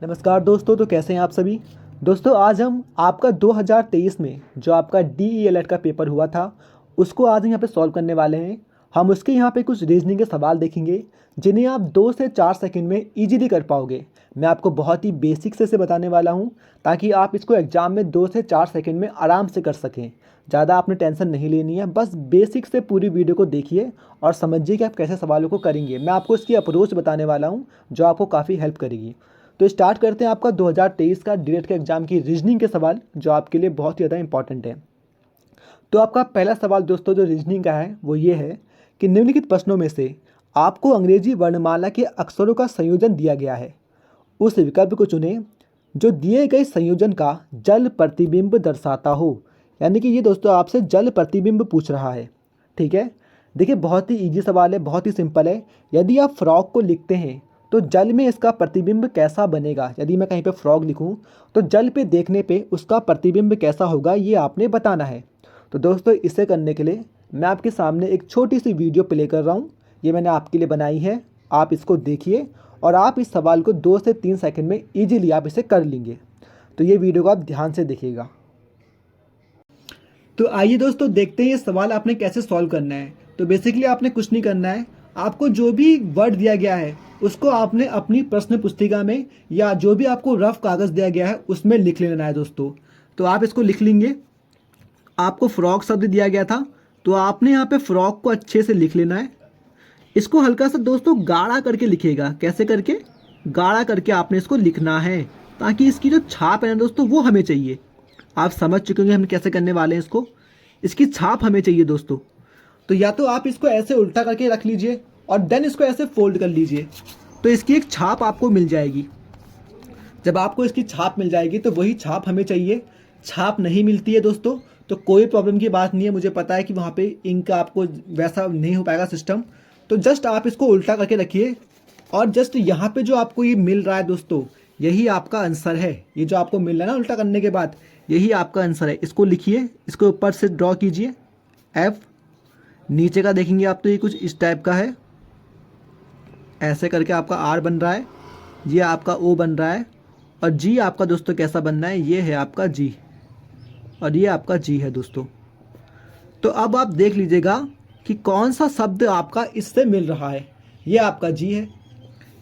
नमस्कार दोस्तों, तो कैसे हैं आप सभी। दोस्तों आज हम आपका 2023 में जो आपका DELED का पेपर हुआ था उसको आज यहाँ पे सॉल्व करने वाले हैं। हम उसके यहाँ पे कुछ रीजनिंग के सवाल देखेंगे जिन्हें आप 2 से 4 सेकंड में इजीली कर पाओगे। मैं आपको बहुत ही बेसिक से बताने वाला हूँ ताकि आप इसको एग्ज़ाम में 2 से 4 सेकंड में आराम से कर सकें। ज़्यादा आपने टेंशन नहीं लेनी है, बस बेसिक से पूरी वीडियो को देखिए और समझिए कि आप कैसे सवालों को करेंगे। मैं आपको इसकी अप्रोच बताने वाला हूँ जो आपको काफ़ी हेल्प करेगी। तो स्टार्ट करते हैं आपका 2023 का डीएलएड के एग्जाम की रीजनिंग के सवाल जो आपके लिए बहुत ही ज़्यादा इंपॉर्टेंट है। तो आपका पहला सवाल दोस्तों जो रीजनिंग का है वो ये है कि निम्नलिखित प्रश्नों में से आपको अंग्रेजी वर्णमाला के अक्षरों का संयोजन दिया गया है, उस विकल्प को चुनें जो दिए गए संयोजन का जल प्रतिबिंब दर्शाता हो। यानी कि ये दोस्तों आपसे जल प्रतिबिंब पूछ रहा है। ठीक है, देखिए बहुत ही ईजी सवाल है, बहुत ही सिंपल है। यदि आप फ्रॉग को लिखते हैं तो जल में इसका प्रतिबिंब कैसा बनेगा। यदि मैं कहीं पे फ्रॉग लिखूं तो जल पे देखने पे उसका प्रतिबिंब कैसा होगा ये आपने बताना है। तो दोस्तों इसे करने के लिए मैं आपके सामने एक छोटी सी वीडियो प्ले कर रहा हूँ। ये मैंने आपके लिए बनाई है, आप इसको देखिए और आप इस सवाल को 2 से 3 सेकंड में ईजिली आप इसे कर लेंगे। तो ये वीडियो को आप ध्यान से देखिएगा। तो आइए दोस्तों देखते हैं ये सवाल आपने कैसे सॉल्व करना है। तो बेसिकली आपने कुछ नहीं करना है, आपको जो भी वर्ड दिया गया है उसको आपने अपनी प्रश्न पुस्तिका में या जो भी आपको रफ कागज़ दिया गया है उसमें लिख लेना है दोस्तों। तो आप इसको लिख लेंगे। आपको फ्रॉक शब्द दिया गया था तो आपने यहाँ पे फ्रॉक को अच्छे से लिख लेना है। इसको हल्का सा दोस्तों गाढ़ा करके लिखिएगा। कैसे करके? गाढ़ा करके आपने इसको लिखना है ताकि इसकी जो छाप है ना दोस्तों वो हमें चाहिए। आप समझ चुके होंगे हम कैसे करने वाले हैं इसको। इसकी छाप हमें चाहिए दोस्तों। तो या तो आप इसको ऐसे उल्टा करके रख लीजिए और देन इसको ऐसे फोल्ड कर लीजिए, तो इसकी एक छाप आपको मिल जाएगी। जब आपको इसकी छाप मिल जाएगी तो वही छाप हमें चाहिए। छाप नहीं मिलती है दोस्तों तो कोई प्रॉब्लम की बात नहीं है। मुझे पता है कि वहाँ पे इंक का आपको वैसा नहीं हो पाएगा सिस्टम। तो जस्ट आप इसको उल्टा करके रखिए और जस्ट यहाँ पे जो आपको ये मिल रहा है दोस्तों यही आपका आंसर है। ये जो आपको मिल रहा है ना उल्टा करने के बाद यही आपका आंसर है। इसको लिखिए, इसको ऊपर से ड्रॉ कीजिए एफ। नीचे का देखेंगे आप तो ये कुछ इस टाइप का है, ऐसे करके आपका आर बन रहा है, ये आपका ओ बन रहा है और जी आपका दोस्तों कैसा बनना है, ये है आपका जी और ये आपका जी है दोस्तों। तो अब आप देख लीजिएगा कि कौन सा शब्द आपका इससे मिल रहा है। ये आपका जी है,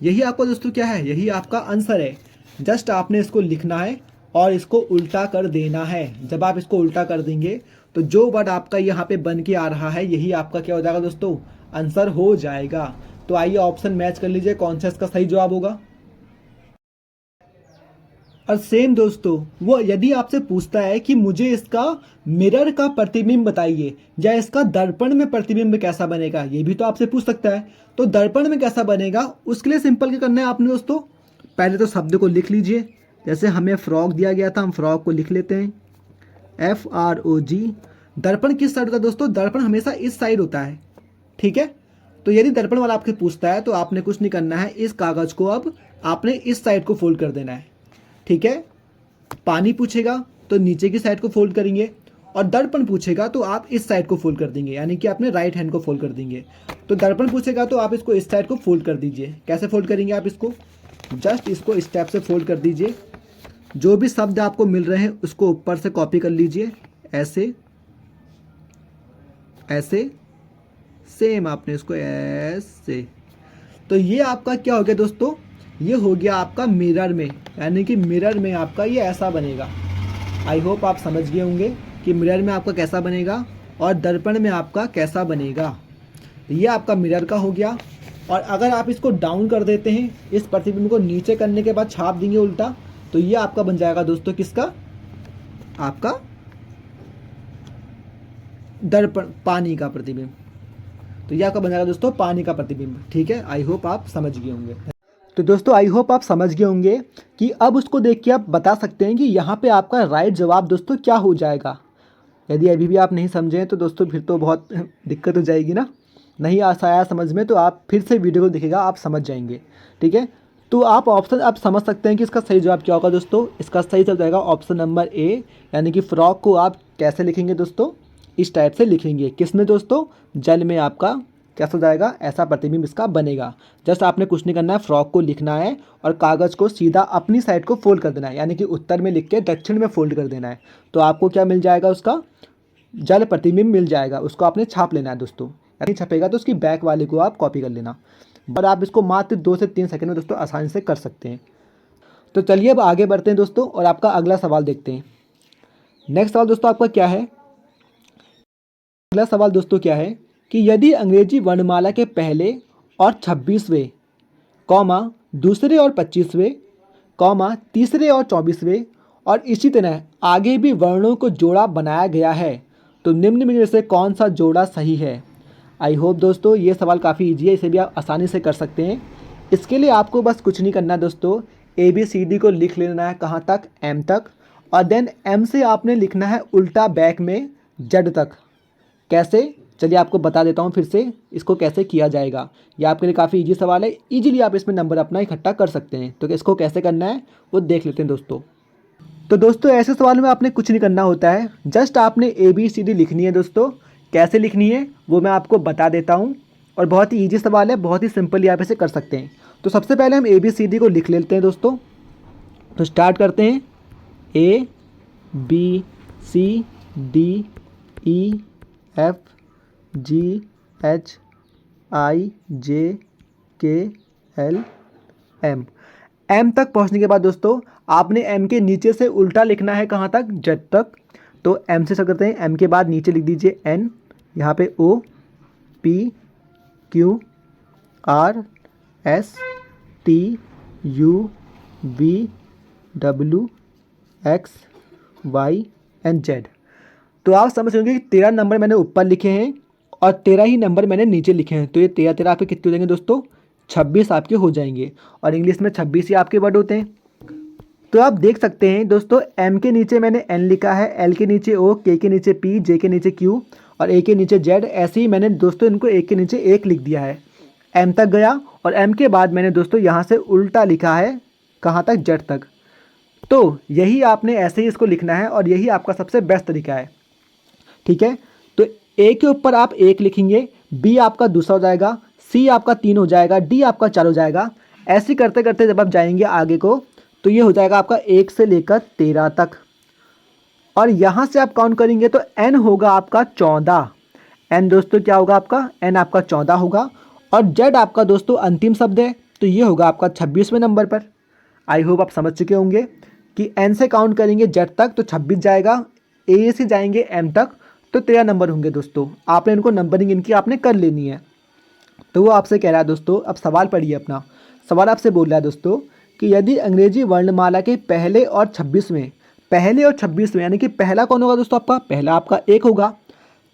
यही आपका दोस्तों क्या है, यही आपका आंसर है। जस्ट आपने इसको लिखना है और इसको उल्टा कर देना है। जब आप इसको उल्टा कर देंगे तो जो वर्ड आपका यहाँ पे बन के आ रहा है यही आपका क्या हो जाएगा दोस्तों, आंसर हो जाएगा। तो आइए ऑप्शन मैच कर लीजिए कौन सा इसका सही जवाब होगा। और सेम दोस्तों वो यदि आपसे पूछता है कि मुझे इसका मिरर का प्रतिबिंब बताइए या इसका दर्पण में प्रतिबिंब कैसा बनेगा, ये भी तो आपसे पूछ सकता है। तो दर्पण में कैसा बनेगा उसके लिए सिंपल क्या करना है आपने दोस्तों, पहले तो शब्द को लिख लीजिए। जैसे हमें फ्रॉक दिया गया था, हम फ्रॉक को लिख लेते हैं FROG। दर्पण किस साइड होता है दोस्तों, दर्पण हमेशा इस साइड होता है। ठीक है, तो यदि दर्पण वाला आपसे पूछता है तो आपने कुछ नहीं करना है, इस कागज़ को अब आपने इस साइड को फोल्ड कर देना है। ठीक है, पानी पूछेगा तो नीचे की साइड को फोल्ड करेंगे और दर्पण पूछेगा तो आप इस साइड को फोल्ड कर देंगे, यानी कि आपने राइट हैंड को फोल्ड कर देंगे। तो दर्पण पूछेगा तो आप इसको इस साइड को फोल्ड कर दीजिए। कैसे फोल्ड करेंगे आप इसको, जस्ट इसको इस टाइप से फोल्ड कर दीजिए। जो भी शब्द आपको मिल रहे हैं उसको ऊपर से कॉपी कर लीजिए, ऐसे ऐसे सेम आपने इसको ऐसे। तो ये आपका क्या हो गया दोस्तों, ये हो गया आपका मिरर में, यानी कि मिरर में आपका ये ऐसा बनेगा। आई होप आप समझ गए होंगे कि मिरर में आपका कैसा बनेगा और दर्पण में आपका कैसा बनेगा। ये आपका मिरर का हो गया। और अगर आप इसको डाउन कर देते हैं, इस प्रतिबिंब को नीचे करने के बाद छाप देंगे उल्टा, तो ये आपका बन जाएगा दोस्तों किसका, आपका दर्पण, पानी का प्रतिबिंब। तो ये आपका बन जाएगा दोस्तों पानी का प्रतिबिंब। ठीक है, आई होप आप समझ गए होंगे। तो दोस्तों आई होप आप समझ गए होंगे कि अब उसको देख के आप बता सकते हैं कि यहाँ पे आपका राइट जवाब दोस्तों क्या हो जाएगा। यदि अभी भी आप नहीं समझें तो दोस्तों फिर तो बहुत दिक्कत हो जाएगी ना। नहीं आया समझ में तो आप फिर से वीडियो को देखिएगा, आप समझ जाएंगे। ठीक है, तो आप ऑप्शन आप समझ सकते हैं कि इसका सही जवाब क्या होगा दोस्तों। इसका सही जवाब जाएगा ऑप्शन नंबर ए, यानी कि फ्रॉक को आप कैसे लिखेंगे दोस्तों, इस टाइप से लिखेंगे। किस में दोस्तों, जल में आपका कैसा हो जाएगा, ऐसा प्रतिबिंब इसका बनेगा। जस्ट आपने कुछ नहीं करना है, फ्रॉक को लिखना है और कागज़ को सीधा अपनी साइड को फोल्ड कर देना है, यानी कि उत्तर में लिख के दक्षिण में फोल्ड कर देना है। तो आपको क्या मिल जाएगा, उसका जल प्रतिबिंब मिल जाएगा। उसको आपने छाप लेना है दोस्तों, यदि छपेगा तो उसकी बैक वाले को आप कॉपी कर लेना। और आप इसको मात्र 2 से 3 सेकंड में दोस्तों आसानी से कर सकते हैं। तो चलिए अब आगे बढ़ते हैं दोस्तों और आपका अगला सवाल देखते हैं। नेक्स्ट सवाल दोस्तों आपका क्या है, अगला सवाल दोस्तों क्या है कि यदि अंग्रेजी वर्णमाला के पहले और 26वें कॉमा दूसरे और 25वें कॉमा तीसरे और 24वें और इसी तरह आगे भी वर्णों को जोड़ा बनाया गया है, तो निम्न में से कौन सा जोड़ा सही है। आई होप दोस्तों ये सवाल काफ़ी ईजी है, इसे भी आप आसानी से कर सकते हैं। इसके लिए आपको बस कुछ नहीं करना दोस्तों, ABCD को लिख लेना है कहाँ तक, M तक, और देन M से आपने लिखना है उल्टा बैक में Z तक। कैसे, चलिए आपको बता देता हूँ फिर से इसको कैसे किया जाएगा। यह आपके लिए काफ़ी इजी सवाल है, इजीली आप इसमें नंबर अपना इकट्ठा कर सकते हैं। तो इसको कैसे करना है वो देख लेते हैं दोस्तों। तो दोस्तों ऐसे सवाल में आपने कुछ नहीं करना होता है, जस्ट आपने ABCD लिखनी है दोस्तों। कैसे लिखनी है वो मैं आपको बता देता हूँ, और बहुत ही ईजी सवाल है, बहुत ही सिंपली आप इसे कर सकते हैं। तो सबसे पहले हम ABCD को लिख लेते हैं दोस्तों। तो स्टार्ट करते हैं, ABCDEFGHIJKLM। M तक पहुंचने के बाद दोस्तों आपने M के नीचे से उल्टा लिखना है कहाँ तक, Z तक। तो M से स्टार्ट करते हैं, M के बाद नीचे लिख दीजिए N, यहाँ पे O P Q R S T U V W X Y and Z। तो आप समझ होंगे कि 13 नंबर मैंने ऊपर लिखे हैं और 13 ही नंबर मैंने नीचे लिखे हैं। तो ये 13 आपके कितने हो जाएंगे दोस्तों, 26 आपके हो जाएंगे। और इंग्लिश में 26 ही आपके वर्ड होते हैं। तो आप देख सकते हैं दोस्तों, M के नीचे मैंने N लिखा है, L के नीचे O, K के नीचे P, J के नीचे Q और A के नीचे Z। ऐसे ही मैंने दोस्तों इनको एक के नीचे एक लिख दिया है। M तक गया और M के बाद मैंने दोस्तों यहाँ से उल्टा लिखा है कहाँ तक, Z तक। तो यही आपने ऐसे ही इसको लिखना है और यही आपका सबसे बेस्ट तरीका है, ठीक है। तो A के ऊपर आप 1 लिखेंगे, B आपका दूसरा हो जाएगा, C आपका 3 हो जाएगा, D आपका 4 हो जाएगा। ऐसे करते करते जब आप जाएंगे आगे को तो ये हो जाएगा आपका 1 से लेकर 13 तक। और यहाँ से आप काउंट करेंगे तो N होगा आपका 14। N दोस्तों क्या होगा आपका, N आपका 14 होगा। और Z आपका दोस्तों अंतिम शब्द है, तो ये होगा आपका 26वें नंबर पर। आई होप आप समझ चुके होंगे कि N से काउंट करेंगे Z तक तो 26 जाएगा, A से जाएंगे M तक तो 13 नंबर होंगे दोस्तों। आपने इनको नंबरिंग इनकी आपने कर लेनी है। तो वो आपसे कह रहा है दोस्तों, अब सवाल पढ़िए अपना। सवाल आपसे बोल रहा है दोस्तों कि यदि अंग्रेजी वर्णमाला के पहले और 26वें, पहले और 26वें यानी कि पहला कौन होगा दोस्तों आपका, पहला आपका 1 होगा।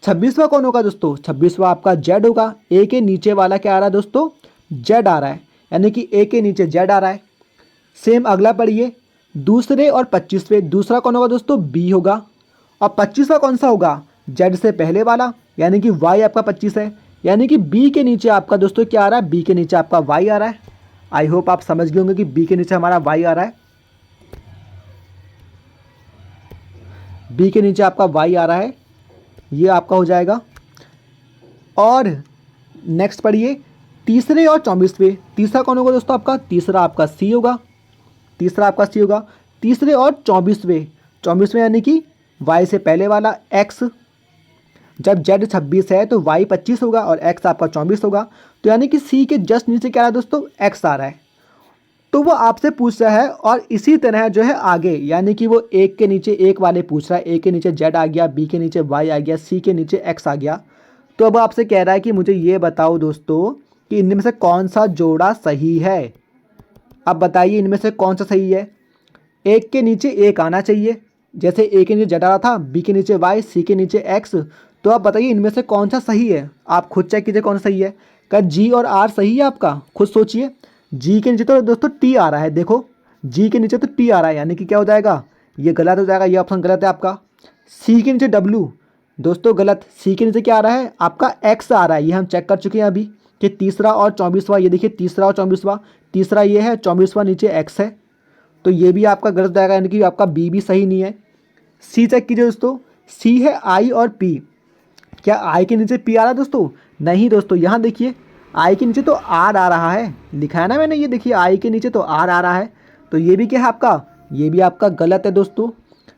26वां कौन होगा दोस्तों, 26वां आपका Z होगा। A के नीचे वाला क्या आ रहा है दोस्तों, Z आ रहा है, यानी कि A के नीचे Z आ रहा है। सेम अगला पढ़िए, दूसरे और 25वें, दूसरा कौन होगा दोस्तों, B होगा। और 25वां कौन सा होगा, Z से पहले वाला, यानी कि Y आपका 25 है। यानी कि B के नीचे आपका दोस्तों क्या आ रहा है, B के नीचे आपका Y आ रहा है। आई होप आप समझ गए होंगे कि B के नीचे हमारा Y आ रहा है, B के नीचे आपका Y आ रहा है, ये आपका हो जाएगा। और नेक्स्ट पढ़िए, तीसरे और 24वें, तीसरा कौन होगा दोस्तों आपका, तीसरा आपका C होगा, तीसरा आपका C होगा। तीसरे और 24वें, 24वें यानी कि Y से पहले वाला X, जब Z 26 है तो Y 25 होगा और X आपका 24 होगा। तो यानी कि C के जस्ट नीचे क्या आ रहा है दोस्तों, X आ रहा है। तो वो आपसे पूछ रहा है और इसी तरह जो है आगे, यानी कि वो 1 के नीचे 1 वाले पूछ रहा है। A के नीचे Z आ गया, B के नीचे Y आ गया, C के नीचे X आ गया। तो अब आपसे कह रहा है कि मुझे ये बताओ दोस्तों कि इनमें से कौन सा जोड़ा सही है। अब बताइए इनमें से कौन सा सही है। 1 के नीचे 1 आना चाहिए, जैसे A के नीचे Z आ रहा था, B के नीचे Y, C के नीचे X। तो आप बताइए इनमें से कौन सा सही है। आप खुद चेक कीजिए कौन सा सही है। क्या G और R सही है आपका, खुद सोचिए। G के नीचे तो दोस्तों T आ रहा है, देखो G के नीचे तो T आ रहा है, यानी कि क्या हो जाएगा, ये गलत हो जाएगा, ये ऑप्शन गलत है आपका। C के नीचे W, दोस्तों गलत। C के नीचे क्या आ रहा है आपका, X आ रहा है, ये हम चेक कर चुके हैं अभी कि तीसरा और 24वां, ये देखिए तीसरा और 24वां, तीसरा ये है, 24वां नीचे X है, तो ये भी आपका गलत जाएगा, यानी कि आपका B भी सही नहीं है। C चेक कीजिए दोस्तों, C है I और P। क्या I के नीचे P आ रहा है दोस्तों, नहीं दोस्तों, यहाँ देखिए आई के नीचे तो आर आ रहा है, लिखा है ना मैंने, ये देखिए आई के नीचे तो आर आ रहा है, तो ये भी क्या है आपका, ये भी आपका गलत है दोस्तों।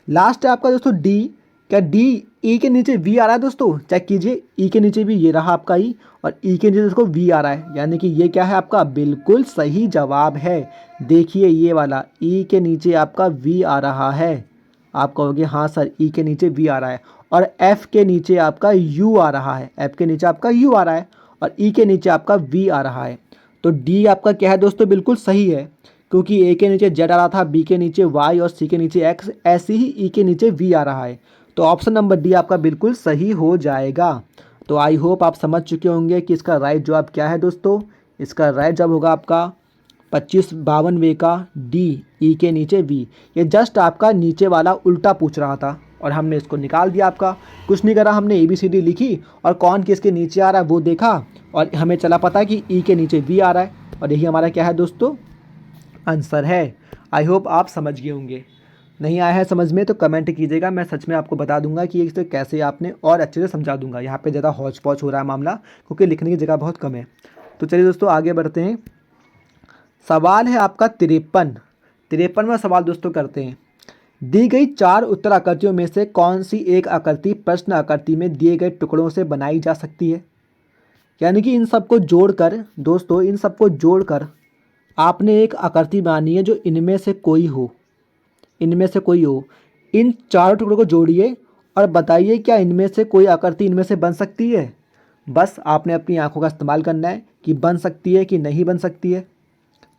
लास्ट है आपका दोस्तों डी। क्या डी ई के नीचे वी आ रहा है दोस्तों? चेक कीजिए, ई के नीचे भी ये रहा आपका ई, और ई के नीचे इसको वी आ रहा है, यानी कि ये क्या है आपका बिल्कुल सही जवाब है। देखिए ये वाला ई के नीचे आपका वी आ रहा है। आप कहोगे हाँ सर ई के नीचे वी आ रहा है, और एफ के नीचे आपका यू आ रहा है, एफ के नीचे आपका यू आ रहा है, और ई के नीचे आपका वी आ रहा है। तो डी आपका क्या है दोस्तों, बिल्कुल सही है, क्योंकि ए के नीचे जेड आ रहा था, बी के नीचे वाई और सी के नीचे एक्स, ऐसे ही ई के नीचे वी आ रहा है। तो ऑप्शन नंबर डी आपका बिल्कुल सही हो जाएगा। तो आई होप आप समझ चुके होंगे कि इसका राइट जवाब क्या है दोस्तों। इसका राइट जवाब होगा आपका 2552 का डी, ई के नीचे वी। ये जस्ट आपका नीचे वाला उल्टा पूछ रहा था और हमने इसको निकाल दिया आपका। कुछ नहीं करा, हमने ABCD लिखी और कौन किसके नीचे आ रहा है वो देखा, और हमें चला पता कि ई के नीचे वी आ रहा है, और यही हमारा क्या है दोस्तों आंसर है। आई होप आप समझ गए होंगे। नहीं आया है समझ में तो कमेंट कीजिएगा, मैं सच में आपको बता दूंगा कि इसे कैसे आपने और अच्छे से समझा दूंगा। यहाँ पे ज़्यादा हौच पौच हो रहा है मामला, क्योंकि लिखने की जगह बहुत कम है। तो चलिए दोस्तों आगे बढ़ते हैं। सवाल है आपका 53वां सवाल दोस्तों करते हैं। दी गई 4 उत्तर आकृतियों में से कौन सी एक आकृति प्रश्न आकृति में दिए गए टुकड़ों से बनाई जा सकती है? यानी कि इन सबको जोड़कर दोस्तों, इन सबको जोड़कर आपने एक आकृति बनानी है जो इनमें से कोई हो, इनमें से कोई हो। इन 4 टुकड़ों को जोड़िए और बताइए क्या इनमें से कोई आकृति इनमें से बन सकती है। बस आपने अपनी आंखों का इस्तेमाल करना है कि बन सकती है कि नहीं बन सकती है।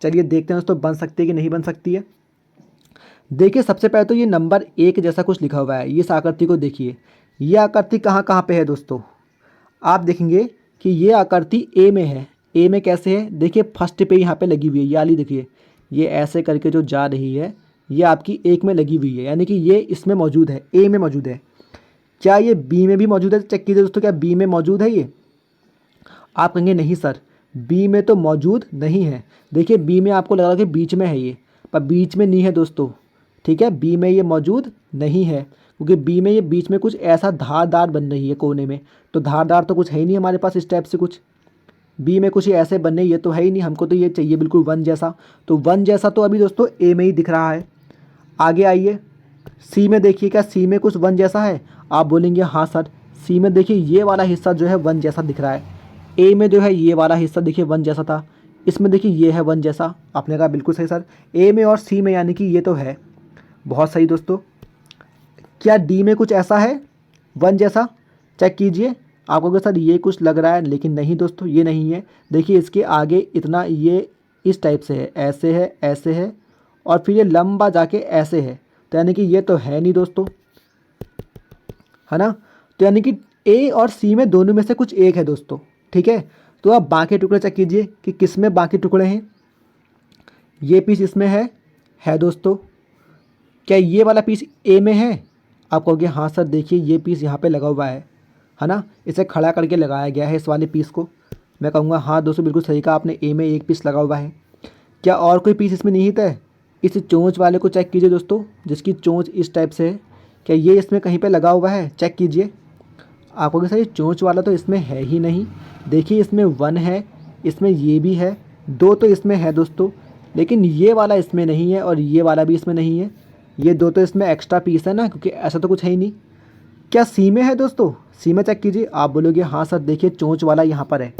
चलिए देखते हैं दोस्तों बन सकती है कि नहीं बन सकती है। देखिए सबसे पहले तो ये नंबर 1 जैसा कुछ लिखा हुआ है, ये इस आकृति को देखिए। ये आकृति कहाँ कहाँ पे है दोस्तों? आप देखेंगे कि ये आकृति ए में है। ए में कैसे है? देखिए फर्स्ट पे यहाँ पे लगी हुई है, ये वाली देखिए, ये ऐसे करके जो जा रही है ये आपकी एक में लगी हुई है, यानी कि ये इसमें मौजूद है, ए में मौजूद है। क्या ये बी में भी मौजूद है? चेक कीजिए दोस्तों, क्या बी में मौजूद है ये? आप कहेंगे नहीं सर बी में तो मौजूद नहीं है। देखिए बी में आपको लग रहा है कि बीच में है ये, पर बीच में नहीं है दोस्तों, ठीक है, बी में ये मौजूद नहीं है, क्योंकि बी में ये बीच में कुछ ऐसा धारदार बन रही है कोने में, तो धारदार तो कुछ है ही नहीं हमारे पास इस टाइप से कुछ। बी में कुछ ऐसे बनने ये तो है ही नहीं, हमको तो ये चाहिए बिल्कुल वन जैसा। तो वन जैसा तो अभी दोस्तों ए में ही दिख रहा है। आगे आइए सी में देखिए, क्या सी में कुछ वन जैसा है? आप बोलेंगे हाँ सर सी में देखिए ये वाला हिस्सा जो है वन जैसा दिख रहा है। ए में जो है ये वाला हिस्सा देखिए वन जैसा था, इसमें देखिए ये है वन जैसा। आपने कहा बिल्कुल सही सर, ए में और सी में यानी कि ये तो है। बहुत सही दोस्तों। क्या डी में कुछ ऐसा है वन जैसा? चेक कीजिए। आप कहोगे सर ये कुछ लग रहा है, लेकिन नहीं दोस्तों ये नहीं है। देखिए इसके आगे इतना ये इस टाइप से है, ऐसे है, ऐसे है, और फिर ये लंबा जाके ऐसे है, तो यानी कि ये तो है नहीं दोस्तों, है ना। तो यानी कि ए और सी में दोनों में से कुछ एक है दोस्तों, ठीक है। तो आप बाकी टुकड़े चेक कीजिए कि किस में बाकी टुकड़े हैं। ये पीस इसमें है दोस्तों। क्या ये वाला पीस ए में है? आप कहोगे हाँ सर देखिए ये पीस यहाँ पे लगा हुआ है ना, इसे खड़ा करके लगाया गया है इस वाले पीस को। मैं कहूँगा हाँ दोस्तों बिल्कुल सही कहा आपने, ए में एक पीस लगा हुआ है। क्या और कोई पीस इसमें निहित है? इस चोंच वाले को चेक कीजिए दोस्तों, जिसकी चोंच इस टाइप से है, क्या ये इसमें कहीं पे लगा हुआ है? चेक कीजिए। आप कहोगे सर ये चोंच वाला तो इसमें है ही नहीं। देखिए इसमें वन है, इसमें ये भी है, दो तो इसमें है दोस्तों, लेकिन ये वाला इसमें नहीं है और ये वाला भी इसमें नहीं है। ये दो तो इसमें एक्स्ट्रा पीस है ना, क्योंकि ऐसा तो कुछ है ही नहीं। क्या सी में है दोस्तों? सी में चेक कीजिए। आप बोलोगे हाँ सर देखिए चोंच वाला यहाँ पर है,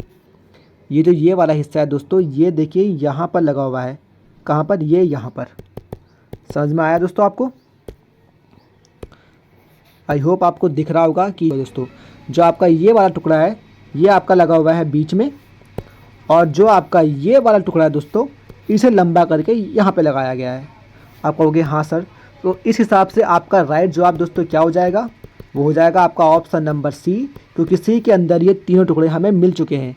ये जो ये वाला हिस्सा है दोस्तों ये देखिए यहाँ पर लगा हुआ है। कहाँ पर? ये यहाँ पर। समझ में आया दोस्तों आपको? आई होप आपको दिख रहा होगा कि दोस्तों जो आपका ये वाला टुकड़ा है ये आपका लगा हुआ है बीच में, और जो आपका ये वाला टुकड़ा है दोस्तों इसे लंबा करके यहाँ पे लगाया गया है। आप कहोगे हाँ सर, तो इस हिसाब से आपका राइट जवाब दोस्तों क्या हो जाएगा? वो हो जाएगा आपका ऑप्शन नंबर सी, क्योंकि सी के अंदर ये तीनों टुकड़े हमें मिल चुके हैं।